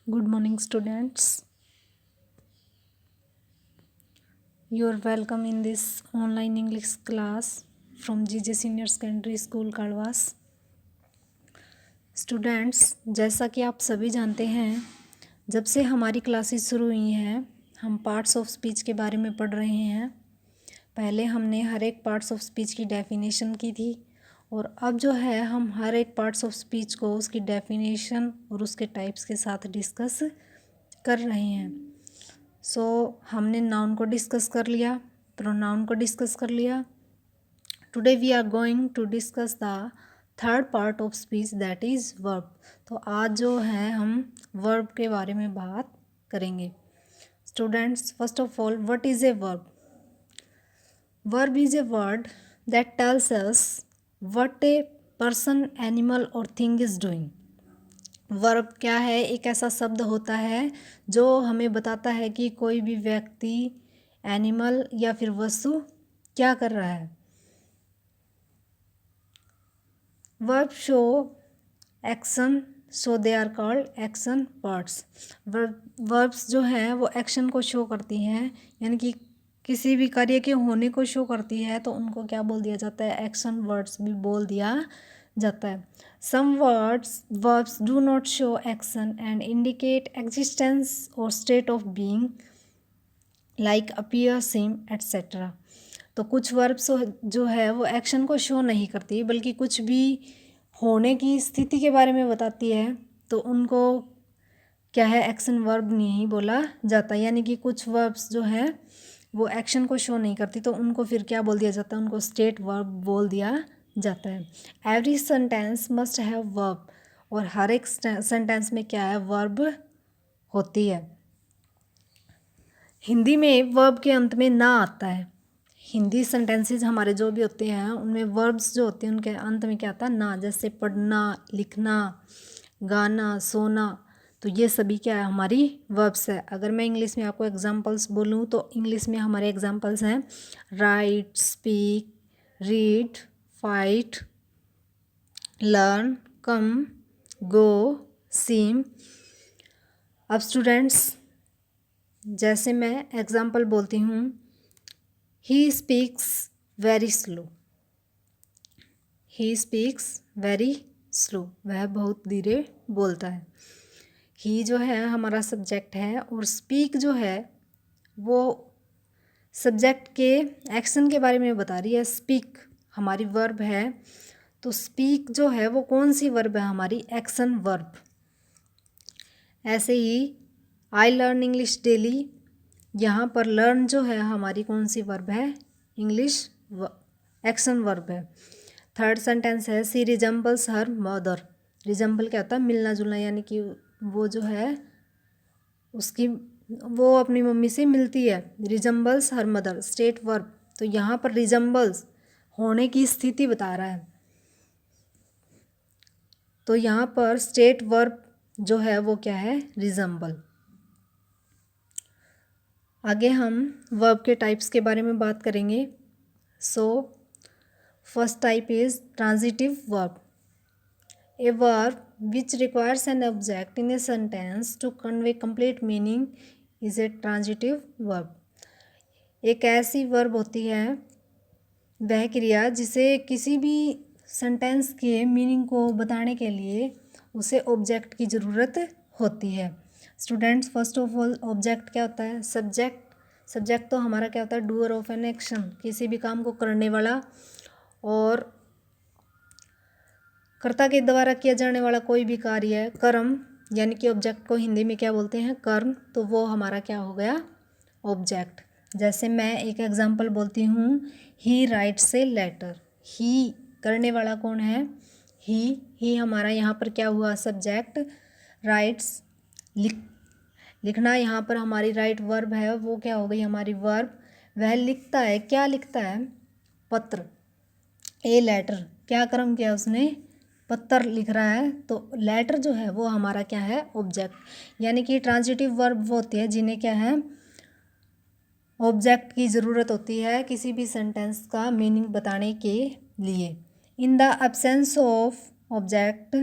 Good morning, students. You are welcome in this online English class from GJ Senior Secondary School, Kalwas. Students, जैसा कि आप सभी जानते हैं, जब से हमारी क्लासेस शुरू हुई हैं हम पार्ट्स ऑफ स्पीच के बारे में पढ़ रहे हैं। पहले हमने हर एक पार्ट्स ऑफ स्पीच की डेफिनेशन की थी और अब जो है हम हर एक पार्ट्स ऑफ स्पीच को उसकी डेफिनेशन और उसके टाइप्स के साथ डिस्कस कर रहे हैं। हमने नाउन को डिस्कस कर लिया, प्रोनाउन को डिस्कस कर लिया। Today we are going to discuss the third part of speech, that is verb. तो आज जो है हम वर्ब के बारे में बात करेंगे। Students, first of all, what is a verb? Verb is a word that tells us what a person, animal or thing is doing. Verb क्या है? एक ऐसा शब्द होता है जो हमें बताता है कि कोई भी व्यक्ति, एनिमल या फिर वस्तु क्या कर रहा है। Verb show action, so they are called action words. Verbs जो हैं वो एक्शन को शो करती हैं, यानी कि किसी भी कार्य के होने को शो करती है, तो उनको क्या बोल दिया जाता है? एक्शन वर्ड्स भी बोल दिया जाता है। सम verbs do not show action and indicate existence or state of being like appear, seem, etc. तो कुछ वर्ब्स जो है वो एक्शन को शो नहीं करती, बल्कि कुछ भी होने की स्थिति के बारे में बताती है, तो उनको क्या है? एक्शन वर्ब नहीं बोला जाता। यानी कि कुछ वर्ब्स जो है वो एक्शन को शो नहीं करती, तो उनको फिर क्या बोल दिया जाता है? उनको स्टेट वर्ब बोल दिया जाता है। Every sentence must have verb, और हर एक सेंटेंस में क्या है? वर्ब होती है। हिंदी में वर्ब के अंत में ना आता है। हिंदी सेंटेंसेस हमारे जो भी होते हैं उनमें वर्ब्स जो होते हैं उनके अंत में क्या आता है? ना। जैसे पढ़ना, लिखना, गाना, सोना, तो ये सभी क्या है? हमारी वर्ब्स है। अगर मैं इंग्लिश में आपको एग्जांपल्स बोलूँ तो इंग्लिश में हमारे एग्जांपल्स हैं write, speak, read, fight, learn, come, go, seem. अब स्टूडेंट्स, जैसे मैं एग्जांपल बोलती हूँ, he speaks very slow. He speaks very slow, वह बहुत धीरे बोलता है। ही जो है हमारा सब्जेक्ट है और स्पीक जो है वो सब्जेक्ट के एक्शन के बारे में बता रही है। स्पीक हमारी वर्ब है, तो स्पीक जो है वो कौन सी वर्ब है? हमारी एक्शन वर्ब। ऐसे ही आई लर्न इंग्लिश डेली, यहाँ पर लर्न जो है हमारी कौन सी वर्ब है? इंग्लिश एक्शन वर्ब है। थर्ड सेंटेंस है सी रिजेंबल्स हर मदर। रिजेंबल क्या होता है? मिलना जुलना, यानी कि वो जो है उसकी वो अपनी मम्मी से मिलती है। Resembles her mother, state verb. तो यहाँ पर रिजेंबल्स होने की स्थिति बता रहा है, तो यहाँ पर स्टेट वर्ब जो है वो क्या है? रिजेंबल। आगे हम वर्ब के टाइप्स के बारे में बात करेंगे। First type is transitive verb. A verb which requires an object in a sentence to convey complete meaning is a transitive verb. एक ऐसी वर्ब होती है, वह क्रिया जिसे किसी भी सेंटेंस के मीनिंग को बताने के लिए उसे ऑब्जेक्ट की ज़रूरत होती है। Students, first of all object क्या होता है? सब्जेक्ट तो हमारा क्या होता है? डूअर ऑफ एन एक्शन, किसी भी काम को करने वाला और कर्ता के द्वारा किया जाने वाला कोई भी कार्य है। कर्म, यानी कि ऑब्जेक्ट को हिंदी में क्या बोलते हैं? कर्म। तो वो हमारा क्या हो गया? ऑब्जेक्ट। जैसे मैं एक एग्जांपल बोलती हूँ, ही राइट्स ए लेटर। ही करने वाला कौन है? ही हमारा यहाँ पर क्या हुआ? सब्जेक्ट। राइट्स लिखना, यहाँ पर हमारी राइट वर्ब है, वो क्या हो गई? हमारी वर्ब। वह लिखता है, क्या लिखता है? पत्र। ए लेटर, क्या कर्म किया उसने? पत्र लिख रहा है, तो लेटर जो है वो हमारा क्या है? ऑब्जेक्ट। यानी कि ट्रांजिटिव वर्ब वो होती है जिन्हें क्या है? ऑब्जेक्ट की ज़रूरत होती है किसी भी सेंटेंस का मीनिंग बताने के लिए। In the absence of object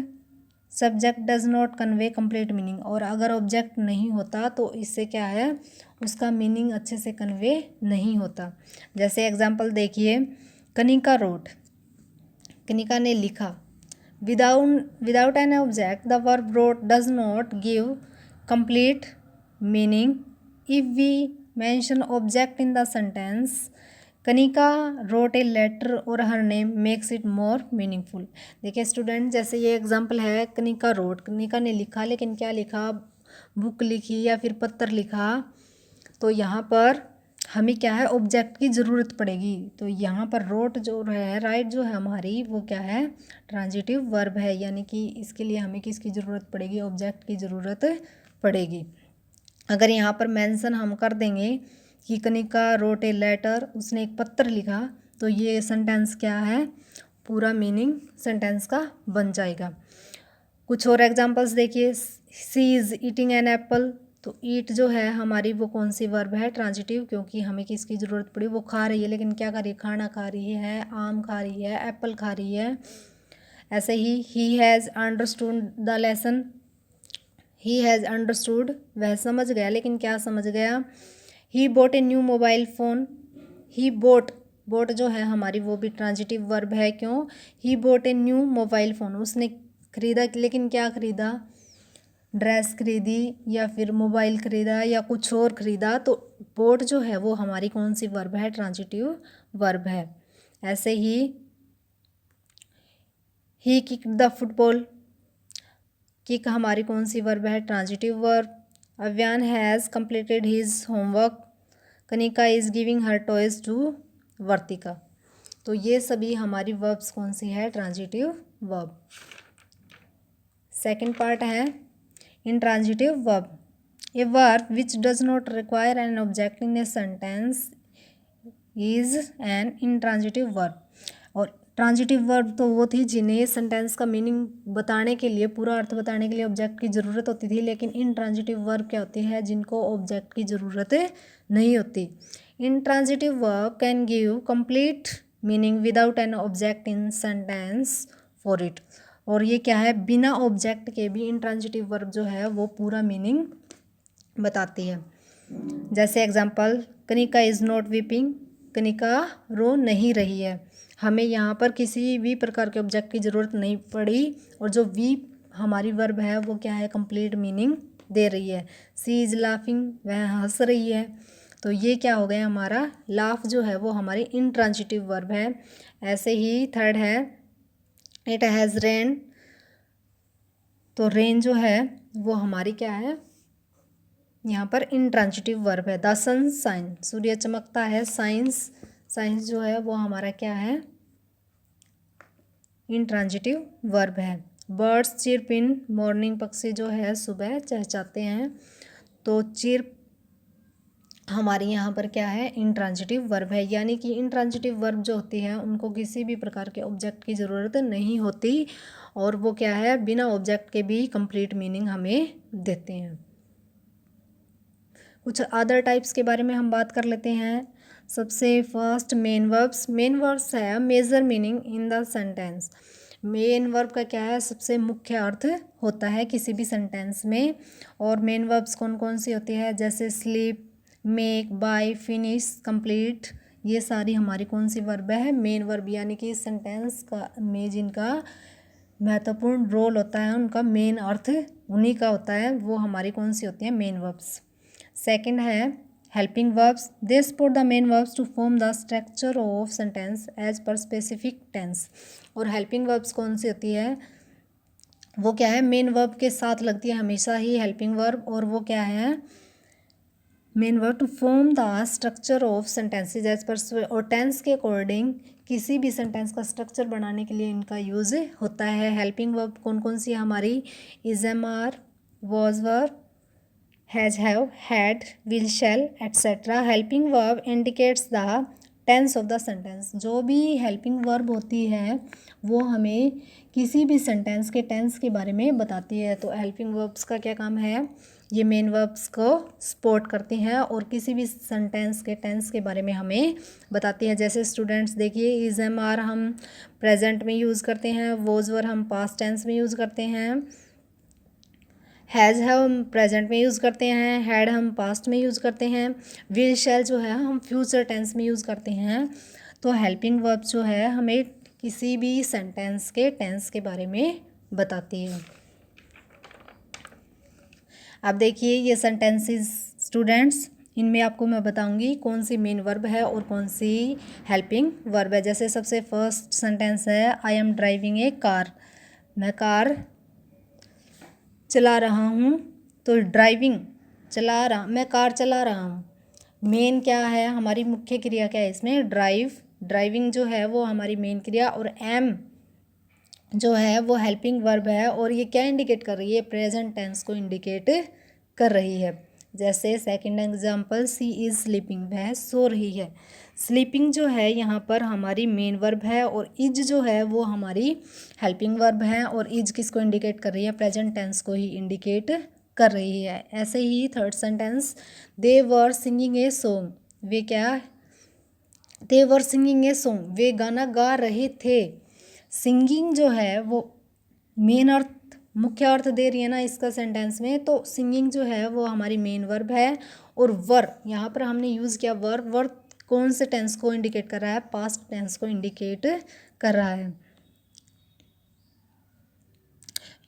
subject does not convey complete meaning, और अगर ऑब्जेक्ट नहीं होता तो इससे क्या है, उसका मीनिंग अच्छे से कन्वे नहीं होता। जैसे एग्जांपल देखिए, कनिका रोट, कनिका ने लिखा। Without an object the verb wrote does not give complete meaning. If we mention object in the sentence Kanika wrote a letter और her name makes it more meaningful. देखिए स्टूडेंट, जैसे ये एग्जांपल है, Kanika road, Kanika ने लिखा, लेकिन क्या लिखा, बुक लिखी या फिर पत्र लिखा। तो यहाँ पर हमें क्या है, ऑब्जेक्ट की ज़रूरत पड़ेगी। तो यहाँ पर रोट जो है, राइट जो है हमारी, वो क्या है, ट्रांजिटिव वर्ब है, यानी कि इसके लिए हमें किसकी ज़रूरत पड़ेगी, ऑब्जेक्ट की ज़रूरत पड़ेगी। अगर यहाँ पर मेंशन हम कर देंगे कि कनिका रोट ए लेटर, उसने एक पत्र लिखा, तो ये सेंटेंस क्या है, पूरा मीनिंग सेंटेंस का बन जाएगा। कुछ और एग्जांपल्स देखिए, सी इज़ ईटिंग एन एप्पल। तो ईट जो है हमारी, वो कौन सी वर्ब है, ट्रांजिटिव, क्योंकि हमें किसकी ज़रूरत पड़ी, वो खा रही है, लेकिन क्या कर रही है, खाना खा रही है, आम खा रही है, एप्पल खा रही है। ऐसे he has understood the lesson, he has understood, वह समझ गया, लेकिन क्या समझ गया, he bought a new mobile phone. He bought, bought जो है हमारी, वो भी ट्रांजिटिव वर्ब है, क्यों, he bought a new mobile phone, उसने खरीदा, लेकिन क्या खरीदा, ड्रेस खरीदी या फिर मोबाइल खरीदा या कुछ और खरीदा। तो बोट जो है वो हमारी कौन सी वर्ब है, ट्रांजिटिव वर्ब है। ऐसे he kicked the football, kick हमारी कौन सी वर्ब है, transitive verb. Avyan has completed his homework. Kanika is giving her toys to Vartika. तो ये सभी हमारी वर्ब्स कौन सी है, ट्रांजिटिव वर्ब। सेकंड पार्ट है intransitive verb, a verb which does not require an object in a sentence is an intransitive verb। और transitive verb तो वो थी जिन्हें सेंटेंस का मीनिंग बताने के लिए, पूरा अर्थ बताने के लिए ऑब्जेक्ट की ज़रूरत होती थी, लेकिन इंट्रांजिटिव वर्ब क्या होती है, जिनको ऑब्जेक्ट की ज़रूरत नहीं होती। Intransitive verb can give complete meaning without an object in sentence for it. और ये क्या है, बिना ऑब्जेक्ट के भी इंट्रांजिटिव वर्ब जो है वो पूरा मीनिंग बताती है। जैसे example, Kanika is not weeping, Kanika रो नहीं रही है। हमें यहाँ पर किसी भी प्रकार के ऑब्जेक्ट की ज़रूरत नहीं पड़ी, और जो वीप हमारी वर्ब है वो क्या है, कंप्लीट मीनिंग दे रही है। सी इज़ लाफिंग, वह हंस रही है। तो ये क्या हो गया, हमारा लाफ जो है वो हमारी इंट्रांजिटिव वर्ब है। ऐसे ही थर्ड है, इट हैज़ रेन। तो रेन जो है वो हमारी क्या है, यहाँ पर इंट्रांजिटिव वर्ब है। द सन शाइन, सूर्य चमकता है। साइंस, साइंस जो है वो हमारा क्या है, इंट्रांजिटिव वर्ब है। बर्ड्स चिर्प इन मॉर्निंग, पक्षी जो है सुबह चहचहाते हैं। तो चिर्प हमारी यहाँ पर क्या है, इंट्रांजिटिव वर्ब है, यानी कि इंट्रांजिटिव वर्ब जो होती है उनको किसी भी प्रकार के ऑब्जेक्ट की ज़रूरत नहीं होती, और वो क्या है, बिना ऑब्जेक्ट के भी कंप्लीट मीनिंग हमें देते हैं। कुछ अदर टाइप्स के बारे में हम बात कर लेते हैं। सबसे first main verbs. Main verbs है major meaning in the sentence. Main verb का क्या है, सबसे मुख्य अर्थ होता है किसी भी सेंटेंस में। और मेन वर्ब्स कौन कौन सी होती है, जैसे sleep, make, buy, finish, complete, ये सारी हमारी कौन सी वर्ब है, मेन वर्ब, यानी कि सेंटेंस का में जिनका महत्वपूर्ण रोल होता है, उनका मेन अर्थ उन्हीं का होता है, वो हमारी कौन सी होती है, मेन वर्ब्स। सेकंड है helping verbs. They support the main verbs to form the structure of sentence as per specific tense. और हेल्पिंग वर्ब्स कौन सी होती है, वो क्या है, मेन वर्ब के साथ लगती है हमेशा ही हेल्पिंग वर्ब, और वो क्या है, main verb to form the structure of sentences as per, और टेंस के अकॉर्डिंग किसी भी सेंटेंस का स्ट्रक्चर बनाने के लिए इनका यूज़ होता है। हेल्पिंग वर्ब कौन कौन सी है हमारी, is, am, are, was, were, has, have, had, will, shall, etc. Helping verb indicates the tense of the sentence. जो भी हेल्पिंग वर्ब होती है वो हमें किसी भी सेंटेंस के टेंस के बारे में बताती है। तो हेल्पिंग वर्ब्स का क्या काम है, ये मेन वर्ब्स को सपोर्ट करती हैं और किसी भी सेंटेंस के टेंस के बारे में हमें बताती है। जैसे स्टूडेंट्स देखिए, इज एम आर हम प्रेजेंट में यूज़ करते हैं, वोज वर हम पास्ट टेंस में यूज़ करते हैं, हैज़ हम प्रेजेंट में यूज़ करते हैं, हैड हम पास्ट में यूज़ करते हैं, विल शैल जो है हम फ्यूचर टेंस में यूज़ करते हैं। तो हेल्पिंग वर्ब जो है हमें किसी भी सेंटेंस के टेंस के बारे में बताती है। अब देखिए ये सेंटेंसेस स्टूडेंट्स, इनमें आपको मैं बताऊंगी कौन सी मेन वर्ब है और कौन सी हेल्पिंग वर्ब है। जैसे सबसे फर्स्ट सेंटेंस है, I am driving A car, मैं कार चला रहा हूँ। तो ड्राइविंग मैं कार चला रहा हूँ। मेन क्या है, हमारी मुख्य क्रिया क्या है इसमें, ड्राइविंग जो है वो हमारी मेन क्रिया, और एम जो है वो हेल्पिंग वर्ब है। और ये क्या इंडिकेट कर रही है, प्रेजेंट टेंस को इंडिकेट कर रही है। जैसे second example, she is sleeping, वह सो रही है। स्लीपिंग जो है यहाँ पर हमारी मेन वर्ब है और इज जो है वो हमारी हेल्पिंग वर्ब है। और इज किसको इंडिकेट कर रही है, प्रेजेंट टेंस को ही इंडिकेट कर रही है। ऐसे ही third sentence, they were singing a song, वे क्या, they were singing a song, वे गाना गा रहे थे। सिंगिंग जो है वो मेन अर्थ, मुख्य अर्थ दे रही है ना इसका सेंटेंस में। तो सिंगिंग जो है वो हमारी मेन वर्ब है। और वर यहाँ पर हमने यूज़ किया वर्ब कौन से टेंस को इंडिकेट कर रहा है, पास्ट टेंस को इंडिकेट कर रहा है।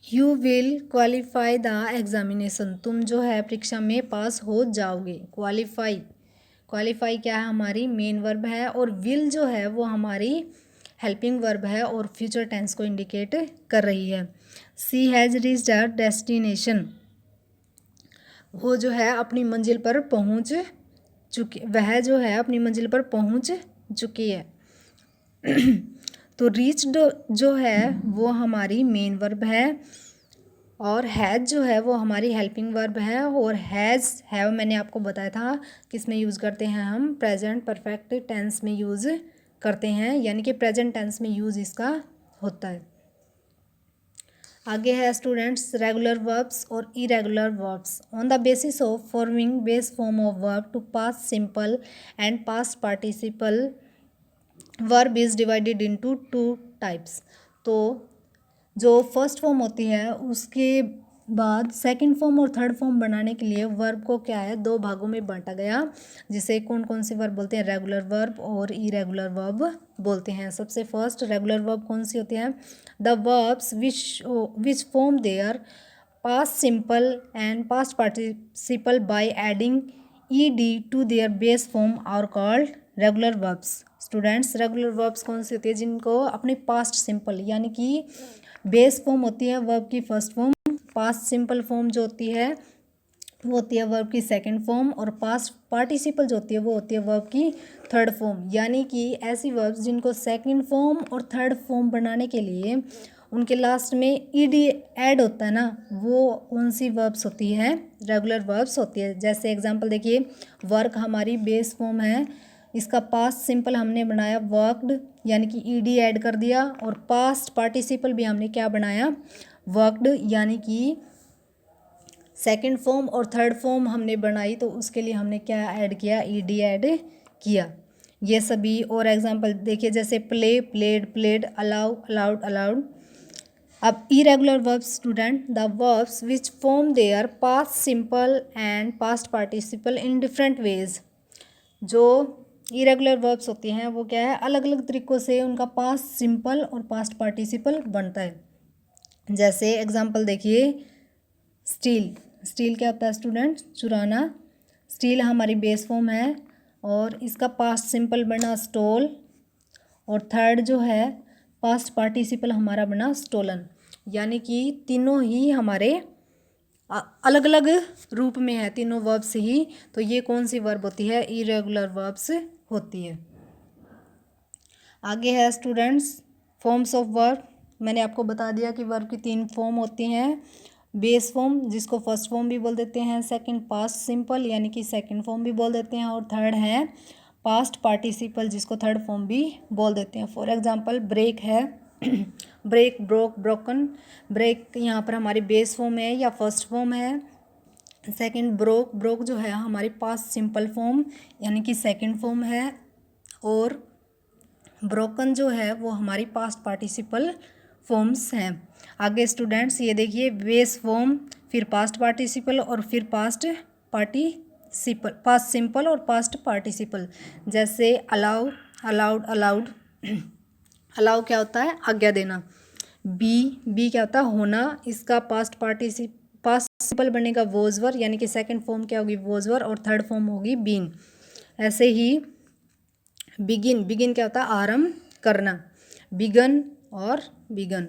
You will qualify the examination, तुम जो है परीक्षा में पास हो जाओगे। क्वालिफाई क्या है, हमारी मेन वर्ब है। और विल जो है वो हमारी हेल्पिंग वर्ब है और फ्यूचर टेंस को इंडिकेट कर रही है। सी हैज़ रीच्ड हर डेस्टिनेशन, वो जो है अपनी मंजिल पर पहुंच चुकी, वह जो है अपनी मंजिल पर पहुंच चुकी है। तो रीच्ड जो है वो हमारी मेन वर्ब है और हैज़ जो है वो हमारी हेल्पिंग वर्ब है। और हैव मैंने आपको बताया था किस में यूज़ करते हैं, हम प्रेजेंट परफेक्ट टेंस में यूज़ करते हैं, यानी कि प्रेजेंट टेंस में यूज़ इसका होता है। आगे है स्टूडेंट्स रेगुलर वर्ब्स और irregular verbs. On the basis of forming base form of verb to past simple and past participle, verb is divided into 2 types. तो जो फर्स्ट फॉर्म होती है उसके बाद सेकंड फॉर्म और थर्ड फॉर्म बनाने के लिए वर्ब को क्या है, 2 भागों में बांटा गया, जिसे कौन कौन सी वर्ब बोलते हैं, रेगुलर वर्ब और इरेगुलर वर्ब बोलते हैं। सबसे फर्स्ट रेगुलर वर्ब कौन सी होती है, the verbs which form their past simple and past participle by adding ed to their base form are called regular verbs. Students regular verbs कौन सी होती है, जिनको अपने पास्ट सिंपल यानी कि बेस फॉर्म होती है वर्ब की first form, past simple form जो होती है वो होती है वर्ब की सेकंड फॉर्म, और पास्ट पार्टिसिपल जो होती है वो होती है वर्ब की थर्ड फॉर्म। यानी कि ऐसी वर्ब्स जिनको सेकंड फॉर्म और थर्ड फॉर्म बनाने के लिए उनके लास्ट में ईडी ऐड होता है ना, वो कौन सी वर्ब्स होती है, रेगुलर वर्ब्स होती है। जैसे एग्जांपल देखिए, वर्क हमारी बेस फॉर्म है, इसका पास्ट सिंपल हमने बनाया वर्कड, यानी कि ईडी ऐड कर दिया, और पास्ट पार्टिसिपल भी हमने क्या बनाया, वर्कड, यानी कि सेकंड फॉर्म और थर्ड फॉर्म हमने बनाई, तो उसके लिए हमने क्या ऐड किया, ईडी ऐड किया। ये सभी और एग्जांपल देखिए, जैसे play played played, allow allowed allowed. अब irregular verbs student, the verbs which form their past simple and past participle in different ways. जो इरेगुलर वर्ब्स होती हैं वो क्या है, अलग अलग तरीक़ों से उनका पास्ट सिंपल और पास्ट पार्टिसिपल बनता है। जैसे एग्जांपल देखिए, स्टील क्या होता है स्टूडेंट, चुराना। स्टील हमारी बेस फॉर्म है और इसका पास्ट सिंपल बना स्टोल, और थर्ड जो है पास्ट पार्टिसिपल हमारा बना स्टोलन। यानी कि तीनों ही हमारे अलग अलग रूप में है, तीनों वर्ब्स ही। तो ये कौन सी वर्ब होती है, इरेगुलर वर्ब्स होती है। आगे है स्टूडेंट्स फॉर्म्स ऑफ वर्ब। मैंने आपको बता दिया कि वर्ब की 3 फॉर्म होती हैं, बेस फॉर्म जिसको फर्स्ट फॉर्म भी बोल देते हैं, सेकंड पास्ट सिंपल यानी कि सेकंड फॉर्म भी बोल देते हैं, और थर्ड है पास्ट पार्टिसिपल जिसको थर्ड फॉर्म भी बोल देते हैं। फॉर एग्जांपल ब्रेक है, ब्रेक, ब्रोक, ब्रोकन। ब्रेक यहाँ पर हमारी बेस फॉर्म है या फर्स्ट फॉर्म है। सेकंड ब्रोक, ब्रोक जो है हमारी पास्ट सिंपल फॉर्म यानी कि सेकंड फॉर्म है। और ब्रोकन जो है वो हमारी पास्ट पार्टिसिपल फॉर्म्स हैं। आगे स्टूडेंट्स ये देखिए, बेस फॉर्म, फिर पास्ट पार्टिसिपल और फिर पास्ट पार्टिसिपल, पास्ट सिंपल और पास्ट पार्टिसिपल। जैसे अलाउ, अलाउड, अलाउड। अलाउ क्या होता है? आज्ञा देना। बी क्या होता है? होना। इसका पास्ट सिंपल बनेगा वोजवर, यानी कि सेकंड फॉर्म क्या होगी? वोजवर, और थर्ड फॉर्म होगी बीन। ऐसे ही बिगिन, बिगिन क्या होता है? आरंभ करना, बिगन और बिगन।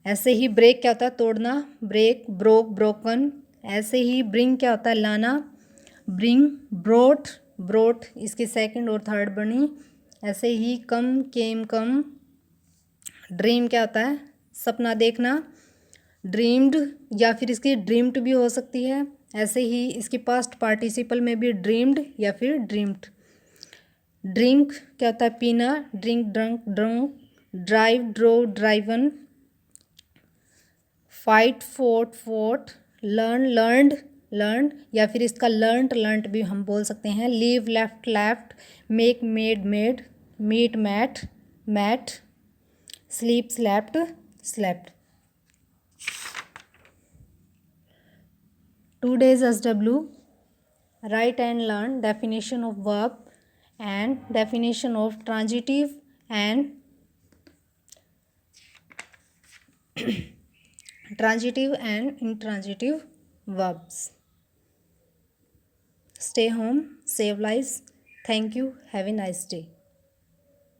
ऐसे ही ब्रेक क्या होता है? तोड़ना, ब्रेक, ब्रोक, ब्रोकन। ऐसे ही ब्रिंग क्या होता है? लाना, ब्रिंग, ब्रोट, ब्रोट। इसकी सेकंड और थर्ड बनी। ऐसे ही कम, केम, कम। ड्रीम क्या होता है? सपना देखना, ड्रीम्ड, या फिर इसकी ड्रीम्ड भी हो सकती है। ऐसे ही इसकी पास्ट पार्टिसिपल में भी ड्रीम्ड या फिर ड्रीम्ड। ड्रिंक क्या होता है? पीना, drink, drunk, drunk. Drive, drove, driven. Fight, fought, fought. Learn, learned, learned, या फिर इसका लर्नड, लर्नड भी हम बोल सकते हैं। Leave, left, left. Make, made, made. Meet, met, met. Sleep, slept, slept. Today's SW, write and learn definition of verb and definition of transitive and intransitive verbs. Stay home, save lives. Thank you. Have a nice day.